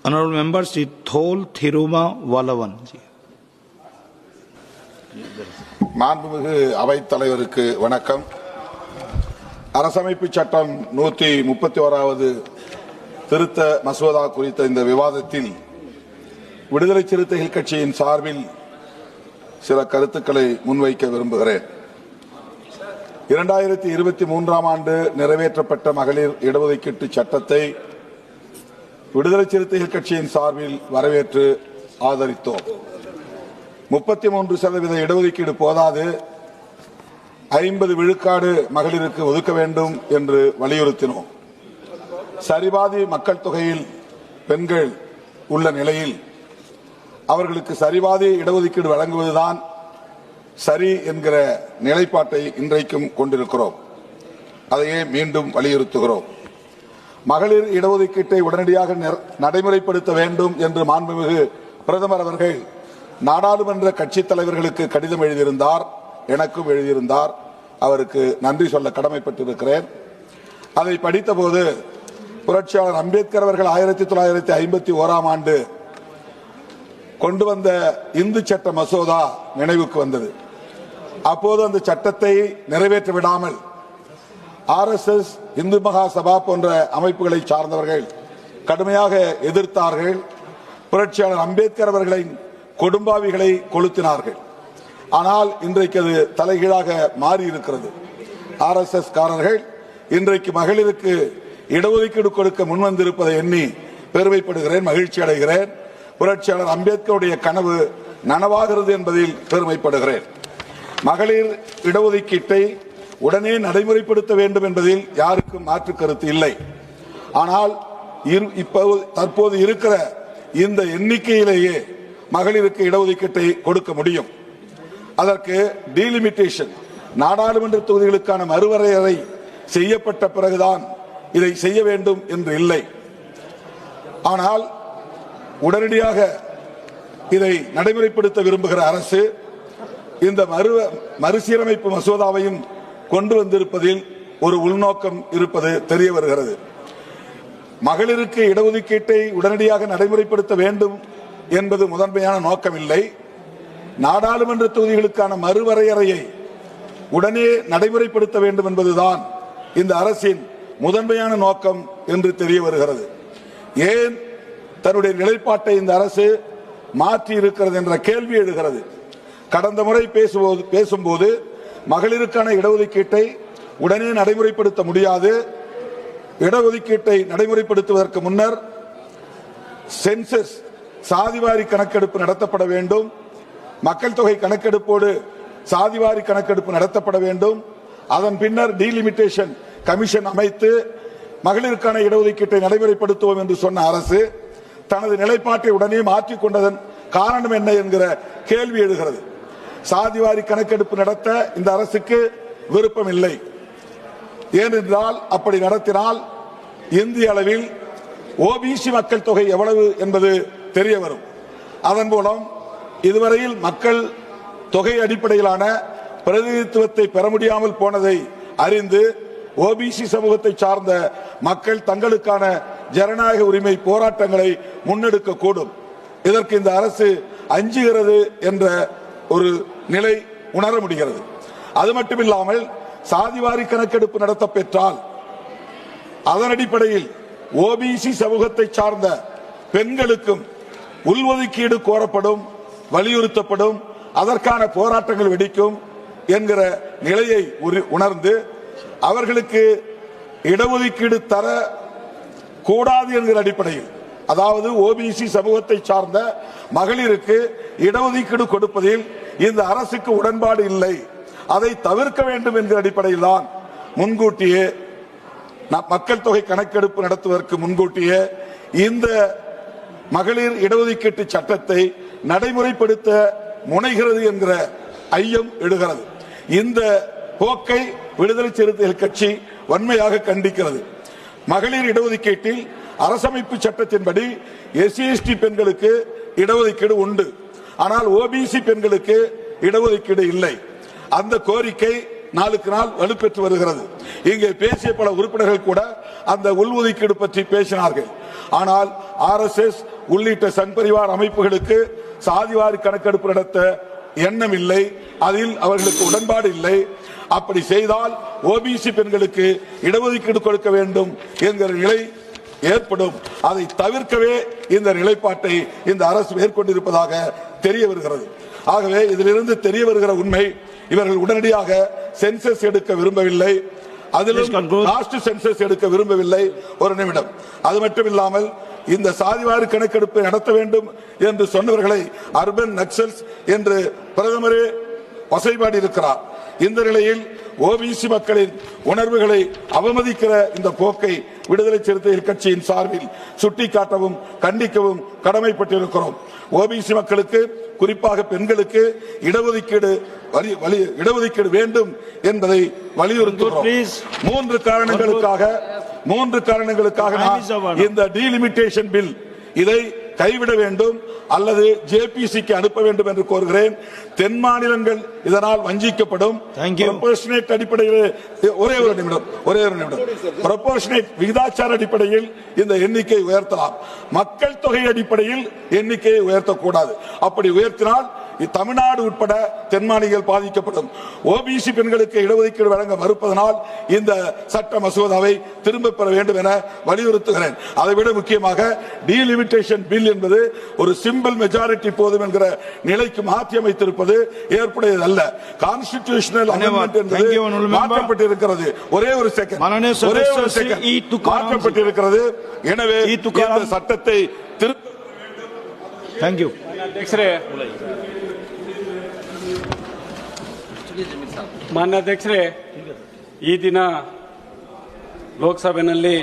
Honorable Member Sri Thol Thiruma Valavan. மாண்புமிகு அவைத் தலைவருக்கு வணக்கம். அரசமைப்பு சட்டம் 131வது திருத்த மசோதா குறித்த இந்த விவாதத்தில் விடுதலை சிறுத்தைகள் கட்சியின் சார்பில் சில கருத்துக்களை முன்வைக்க விரும்புகிறேன். 2023ஆம் ஆண்டு நிறைவேற்றப்பட்ட மகளிர் இடஒதுக்கீட்டு சட்டத்தை விடுதலை சிறுத்தைகள் கட்சியின் சார்பில் வரவேற்று ஆதரித்தோம். 33% இடஒதுக்கீடு போதாது, 50 விழுக்காடு மகளிருக்கு ஒதுக்க வேண்டும் என்று வலியுறுத்தினோம். சரிபாதி மக்கள் தொகையில் பெண்கள் உள்ள நிலையில் அவர்களுக்கு சரிபாதி இடஒதுக்கீடு வழங்குவதுதான் சரி என்கிற நிலைப்பாட்டை இன்றைக்கும் கொண்டிருக்கிறோம். அதையே மீண்டும் வலியுறுத்துகிறோம். மகளிர் இடஒதுக்கீட்டை உடனடியாக நடைமுறைப்படுத்த வேண்டும் என்று மாண்புமிகு பிரதமர் அவர்கள் நாடாளுமன்ற கட்சித் தலைவர்களுக்கு கடிதம் எழுதியிருந்தார், எனக்கும் எழுதியிருந்தார். அவருக்கு நன்றி சொல்ல கடமைப்பட்டிருக்கிறேன். அதை படித்தபோது புரட்சியாளர் அம்பேத்கர் அவர்கள் 1951ஆம் ஆண்டு கொண்டு வந்த இந்து சட்ட மசோதா நினைவுக்கு வந்தது. அப்போது அந்த சட்டத்தை நிறைவேற்ற விடாமல் RSS, இந்து மகா சபா போன்ற அமைப்புகளை சார்ந்தவர்கள் கடுமையாக எதிர்த்தார்கள். புரட்சியாளர் அம்பேத்கர் அவர்களின் கொடும்பாவிகளை கொளுத்தினார்கள். ஆனால் இன்றைக்கு அது தலைகீழாக மாறி இருக்கிறது. RSS காரர்கள் இன்றைக்கு மகளிருக்கு இடஒதுக்கீடு கொடுக்க முன்வந்திருப்பதை எண்ணி பெருமைப்படுகிறேன், மகிழ்ச்சி அடைகிறேன். புரட்சியாளர் அம்பேத்கருடைய கனவு நனவாகிறது என்பதில் பெருமைப்படுகிறேன். மகளிர் இடஒதுக்கீட்டை உடனே நடைமுறைப்படுத்த வேண்டும் என்பதில் யாருக்கும் மாற்று கருத்து இல்லை. ஆனால் தற்போது இருக்கிற இந்த எண்ணிக்கையிலேயே மகளிருக்கு இடஒதுக்கீட்டை கொடுக்க முடியும். அதற்கு டீலிமிட்டேஷன், நாடாளுமன்ற தொகுதிகளுக்கான மறுவரையறை செய்யப்பட்ட பிறகுதான் இதை செய்ய வேண்டும் என்று இல்லை. ஆனால் உடனடியாக இதை நடைமுறைப்படுத்த விரும்புகிற அரசு இந்த மறுசீரமைப்பு மசோதாவையும் கொண்டு வந்திருப்பதில் ஒரு உள்நோக்கம் இருப்பது தெரிய வருகிறது. மகளிருக்கு இடஒதுக்கீட்டை உடனடியாக நடைமுறைப்படுத்த வேண்டும் என்பது முதன்மையான நோக்கம் இல்லை. நாடாளுமன்ற தொகுதிகளுக்கான மறுவரையறையை உடனே நடைமுறைப்படுத்த வேண்டும் என்பதுதான் இந்த அரசின் முதன்மையான நோக்கம் என்று தெரிய வருகிறது. ஏன் தன்னுடைய நிலைப்பாட்டை இந்த அரசு மாற்றி இருக்கிறது என்ற கேள்வி எழுகிறது. கடந்த முறை பேசும்போது மகளிருக்கான இடஒதுக்கீட்டை உடனே நடைமுறைப்படுத்த முடியாது, இடஒதுக்கீட்டை நடைமுறைப்படுத்துவதற்கு முன்னர் சென்சஸ் சாதிவாரி கணக்கெடுப்பு நடத்தப்பட வேண்டும், மக்கள் தொகை கணக்கெடுப்போடு சாதிவாரி கணக்கெடுப்பு நடத்தப்பட வேண்டும், அதன் பின்னர் டீலிமிட்டேஷன் கமிஷன் அமைத்து மகளிருக்கான இடஒதுக்கீட்டை நடைமுறைப்படுத்துவோம் என்று சொன்ன அரசு தனது நிலைப்பாட்டை உடனே மாற்றிக் கொண்டதன் காரணம் என்ன என்கிற கேள்வி எழுகிறது. சாதிவாரி கணக்கெடுப்பு நடத்த இந்த அரசுக்கு விருப்பம் இல்லை. ஏனென்றால் அப்படி நடத்தினால் இந்திய அளவில் OBC மக்கள் தொகை எவ்வளவு என்பது தெரிய வரும். அதன் மூலம் இதுவரையில் மக்கள் தொகை அடிப்படையிலான பிரதிநிதித்துவத்தை பெற முடியாமல் போனதை அறிந்து OBC சமூகத்தை சார்ந்த மக்கள் தங்களுக்கான ஜனநாயக உரிமை போராட்டங்களை முன்னெடுக்க கூடும். இதற்கு இந்த அரசு அஞ்சுகிறது என்ற ஒரு நிலை உணர முடிகிறது. அது மட்டுமில்லாமல் சாதிவாரி கணக்கெடுப்பு நடத்த பெற்றால் அதன் அடிப்படையில் OBC சமூகத்தை சார்ந்த பெண்களுக்கும் உள்ஒதுக்கீடு கோரப்படும், வலியுறுத்தப்படும், அதற்கான போராட்டங்கள் வெடிக்கும் என்கிற நிலையை உணர்ந்து அவர்களுக்கு இடஒதுக்கீடு தர கூடாது என்கிற அடிப்படையில், அதாவது OBC சமூகத்தை சார்ந்த மகளிருக்கு இடஒதுக்கீடு கொடுப்பதில் இந்த அரசுக்கு உடன்பாடு இல்லை, அதை தவிர்க்க வேண்டும் என்கிற அடிப்படையில் தான் முன்கூட்டியே மக்கள் தொகை கணக்கெடுப்பு நடத்துவதற்கு முன்கூட்டியே இந்த மகளிர் இடஒதுக்கீட்டு சட்டத்தை நடைமுறைப்படுத்த முனைகிறது என்கிற ஐயம் எழுகிறது. இந்த போக்கை விடுதலை சிறுத்தைகள் கட்சி வன்மையாக கண்டிக்கிறது. மகளிர் இடஒதுக்கீட்டில் அரசமைப்பு சட்டத்தின்படி SC/ST பெண்களுக்கு இடஒதுக்கீடு உண்டு, ஆனால் OBC பெண்களுக்கு இடஒதுக்கீடு இல்லை. அந்த கோரிக்கை நாளுக்கு நாள் வலுப்பெற்று வருகிறது. இங்கே பேசிய பல உறுப்பினர்கள் கூட அந்த உள்ஒதுக்கீடு பற்றி பேசினார்கள். ஆனால் RSS உள்ளிட்ட சங் பரிவார் அமைப்புகளுக்கு சாதிவாரி கணக்கெடுப்பு நடத்த எண்ணம் இல்லை, அதில் அவர்களுக்கு உடன்பாடு இல்லை. அப்படி செய்தால் OBC பெண்களுக்கு இடஒதுக்கீடு கொடுக்க வேண்டும் என்கிற நிலை ஏற்படும். அதை தவிர்க்கவே இந்த நிலைப்பாட்டை இந்த அரசு மேற்கொண்டிருப்பதாக தெரிய வருகிறது. ஆகவே இதிலிருந்து தெரிய வருகிற உண்மை, இவர்கள் உடனடியாக சென்சஸ் எடுக்க விரும்பவில்லை, அதிலும் லாஸ்ட் சென்சஸ் எடுக்க விரும்பவில்லை. ஒரு நிமிடம். அது மட்டுமில்லாமல் இந்த சாதிவாரி கணக்கெடுப்பை நடத்த வேண்டும் என்று சொன்னவர்களை அர்பன் நக்சல்ஸ் என்று பிரதமரே வசைபாடி இருக்கிறார். இந்த நிலையில் OBC மக்களின் உணர்வுகளை அவமதிக்கிற இந்த போக்கை விடுதலை சிறுத்தைகள் கட்சியின் சார்பில் சுட்டிக்காட்டவும் கண்டிக்கவும் கடமைப்பட்டிருக்கிறோம். OBC மக்களுக்கு, குறிப்பாக பெண்களுக்கு இடஒதுக்கீடு வேண்டும் என்பதை வலியுறுத்துகிறோம். மூன்று காரணங்களுக்காக இந்த டீலிமிட்டேஷன் பில் இதை கைவிட வேண்டும் அல்லது JPCக்கு அனுப்ப வேண்டும் என்று கோருகிறேன். தென் மாநிலங்கள் இதனால் வஞ்சிக்கப்படும். ப்ரொபோர்ஷனேட் அடிப்படையில் ஒரே ஒரு நிமிடம் ப்ரொபோர்ஷனேட் விகிதாச்சார அடிப்படையில் இந்த எண்ணிக்கை உயர்த்தலாம், மக்கள் தொகை அடிப்படையில் எண்ணிக்கையை உயர்த்தக்கூடாது. அப்படி உயர்த்தினால் தமிழ்நாடு உட்பட தென் மாநிலங்கள் பாதிக்கப்படும். OBC பெண்களுக்கு இடஒதுக்கீடு வழங்க மறுப்பதனால் இந்த சட்ட மசோதாவை திரும்ப பெற வேண்டும் என வலியுறுத்துகிறேன். அதைவிட முக்கியமாக டீலிமிட்டேஷன் பில் என்பது ஒரு சிம்பிள் மெஜாரிட்டி போதும் என்கிற நிலைக்கு மாற்றி அமைத்திருப்பது ஏற்புடையது அல்ல. கான்ஸ்டிடியூஷனல் அமெண்ட்மென்ட் என்பது மாற்றப்பட்டிருக்கிறது. ஒரே ஒரு செகண்ட் மாற்றப்பட்டிருக்கிறது. எனவே இந்த சட்டத்தை திரும்ப ಮಾನ್ಯ ಅಧ್ಯಕ್ಷರೇ, ಈ ದಿನ ಲೋಕಸಭೆಯಲ್ಲಿ